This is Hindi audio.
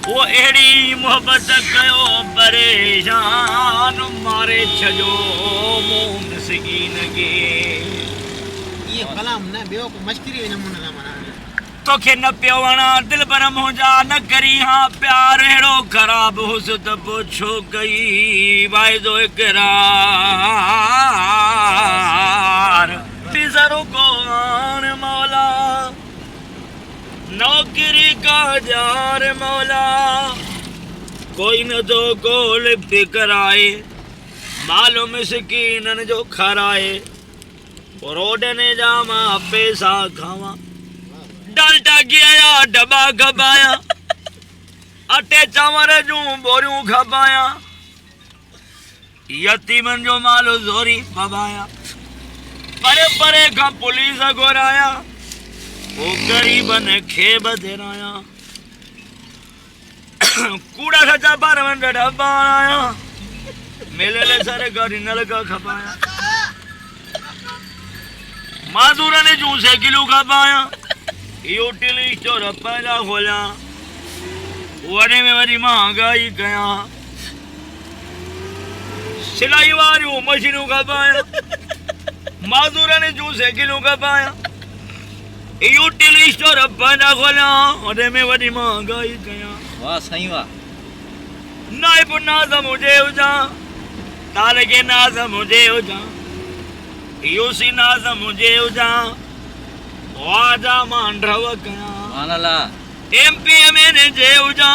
वो अहिड़ी मोहब्बत कयो परेशान मारे छजो मुंह मिसकीन के ये कलाम न बियो को मश्करी नमूने ना मना तोखे न पियो वणा दिल पर मुंहिंजा न करी हाँ प्यार अहिड़ो ख़राब हुस त पुछो कई वाइदो इकरार बिज़रो को आन मौला नौकरी का जार मौला कोई न तो गोल फिकराए मालूम मिसकीनन जो खराए रोडने जामा पैसा खावा डालटा गिया डबा खपाया अटे चांवर जूं बोरियूं खपाया यतीमन जो मालो ज़ोरी पवाया परे परे खां पुलिस घुराया वो गरीबन खे बधराया कूड़ा सचा पर डब्बा आया मेले ले सारे गाड़ी नलका खपाया माजूर ने जूं से किलो खपाया यूटिली स्टोर पैदा खोलिया वने में वरी महंगाई कया सिलाई वारियूं मशीनूं खपाया माजूर ने जूं से किलो खपाया यूटिली स्टोर पैदा खोलिया वने में वरी महंगाई कया वाह सही वाह नाइब नाज़ मुझे हुजा ताले के नाज़ मुझे हुजा यूसी नाज़ मुझे हुजा वाजा मांडरव कया मानला एमपी में ने जे हुजा